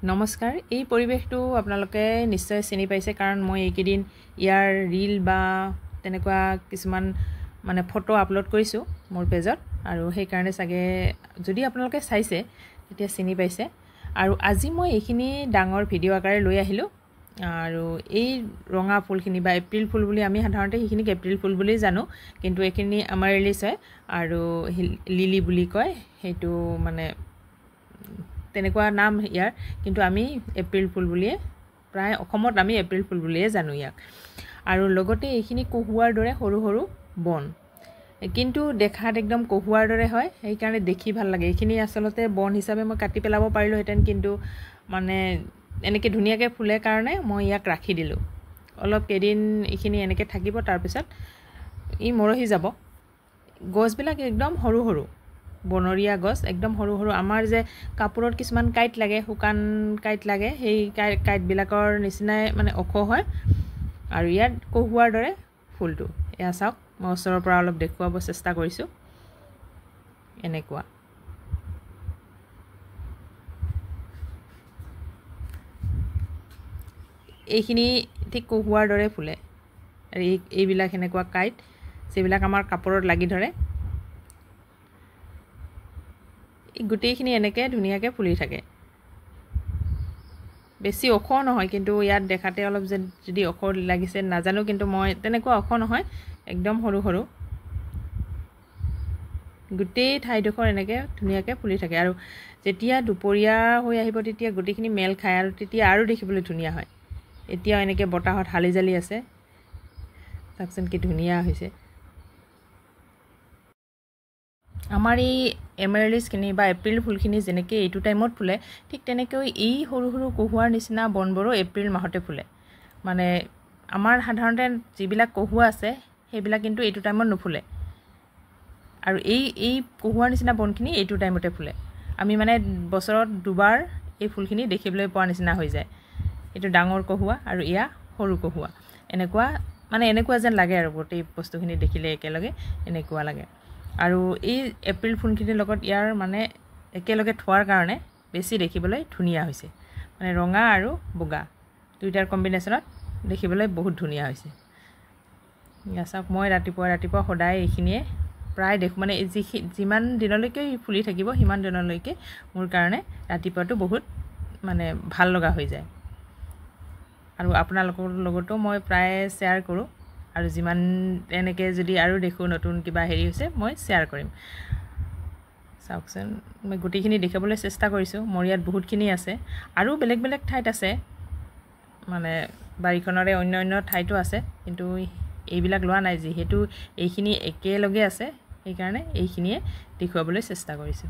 নমস্কাৰ এই পৰিৱেশটো আপোনালোকে নিশ্চয় চিনি পাইছে কাৰণ মই এইকেইদিন ইয়াৰ ৰীল বা তেনেকুৱা কিছুমান মানে ফটো আপলোড কৰিছোঁ মোৰ পেজত আৰু সেই কাৰণে চাগে যদি আপোনালোকে চাইছে তেতিয়া চিনি পাইছে আৰু আজি মই এইখিনি ডাঙৰ ভিডিঅ' আকাৰে লৈ আহিলোঁ আৰু এই ৰঙা ফুলখিনি বা এপ্ৰিল ফুল বুলি আমি সাধাৰণতে সেইখিনিক এপ্ৰিল ফুল বুলি জানো কিন্তু এইখিনি আমাৰেলিছ হয় আৰু লিলি বুলি কয় সেইটো মানে তেনেকুৱা নাম ইয়াৰ কিন্তু আমি এপ্ৰিল ফুল বুলিয়ে প্ৰায় অসমত আমি এপ্ৰিল ফুল বুলিয়ে জানো ইয়াক আৰু লগতে এইখিনি কহুৱাৰ দৰে সৰু সৰু বন কিন্তু দেখাত একদম কহুৱাৰ দৰে হয় সেই কাৰণে দেখি ভাল লাগে এইখিনি আসলতে বন হিচাপে মই কাটি পেলাব পাৰিলো হেতেন কিন্তু মানে এনেকে ধুনিয়াকে ফুলে কাৰণে মই ইয়াক ৰাখি দিলো অলপ কেদিন এইখিনি এনেকে থাকিব তাৰ পিছত ই মৰহি যাব গছবিলাক একদম সৰু সৰু বনৰীয়া গছ একদম সৰু সৰু আমাৰ যে কাপোৰত কিছুমান কাইট লাগে হুকান কাইট লাগে সেই কাইট বিলাকৰ নিচিনাই মানে অখ হয় আৰু ইয়াত কহুৱাৰ দৰে ফুলটো এয়া চাওক মই ওচৰৰ পৰা অলপ দেখুৱাব চেষ্টা কৰিছো এনেকুৱা এইখিনি ঠিক কহুৱাৰ দৰে ফুলে আৰু এইবিলাক এনেকুৱা কাইট যেবিলাক আমাৰ কাপোৰত লাগি ধৰে গুটেইখিনি এনেকে ধুনিয়াকে ফুলি থাকে বেছি অখ নহয় কিন্তু ইয়াত দেখাতে অলপ যদি অখ লাগিছে নাজানো কিন্তু মই তেনেকুৱা অখ নহয় একদম সৰু সৰু গুটেই ঠাইডোখৰ এনেকে ধুনিয়াকে ফুলি থাকে আৰু যেতিয়া দুপৰীয়া হৈ আহিব তেতিয়া গুটেইখিনি মেল খায় আৰু তেতিয়া আৰু দেখিবলৈ ধুনিয়া হয় এতিয়া এনেকে বতাহত হালি জালি আছে চাকচোন কি ধুনিয়া হৈছে আমাৰ এই এমাৰেলিছখিনি বা এপ্ৰিল ফুলখিনি যেনেকৈ এইটো টাইমত ফুলে ঠিক তেনেকৈ এই সৰু সৰু কহুৱাৰ নিচিনা বনবোৰো এপ্ৰিল মাহতে ফুলে মানে আমাৰ সাধাৰণতে যিবিলাক কহুৱা আছে সেইবিলাক কিন্তু এইটো টাইমত নুফুলে আৰু এই কহুৱাৰ নিচিনা বনখিনি এইটো টাইমতে ফুলে আমি মানে বছৰত দুবাৰ এই ফুলখিনি দেখিবলৈ পোৱা নিচিনা হৈ যায় এইটো ডাঙৰ কহুৱা আৰু ইয়া সৰু কহুৱা এনেকুৱা যেন লাগে আৰু গোটেই বস্তুখিনি দেখিলে একেলগে এনেকুৱা লাগে আৰু এই এপ্ৰিল ফুলখিনিৰ লগত ইয়াৰ মানে একেলগে থোৱাৰ কাৰণে বেছি দেখিবলৈ ধুনিয়া হৈছে মানে ৰঙা আৰু বগা দুইটাৰ কম্বিনেশ্যনত দেখিবলৈ বহুত ধুনিয়া হৈছে ইয়া চাওক মই ৰাতিপুৱা সদায় এইখিনিয়ে প্ৰায় দেখো মানে যিমান দিনলৈকে ফুলি থাকিব সিমান দিনলৈকে মোৰ কাৰণে ৰাতিপুৱাটো বহুত মানে ভাল লগা হৈ যায় আৰু আপোনালোকৰ লগতো মই প্ৰায় শেয়াৰ কৰোঁ আৰু যিমান এনেকে যদি আৰু দেখো নতুন কিবা হেৰি হৈছে মই শেয়াৰ কৰিম চাওকচোন মই গুটিখিনি দেখাবলৈ চেষ্টা কৰিছো মোৰ ইয়াত বহুতখিনি আছে আৰু বেলেগ বেলেগ ঠাইত আছে মানে বাৰীখনৰে অন্য ঠাইতো আছে কিন্তু এইবিলাক লোৱা নাই যিহেতু এইখিনি একেলগে আছে সেই কাৰণে এইখিনিয়ে দেখুৱাবলৈ চেষ্টা কৰিছো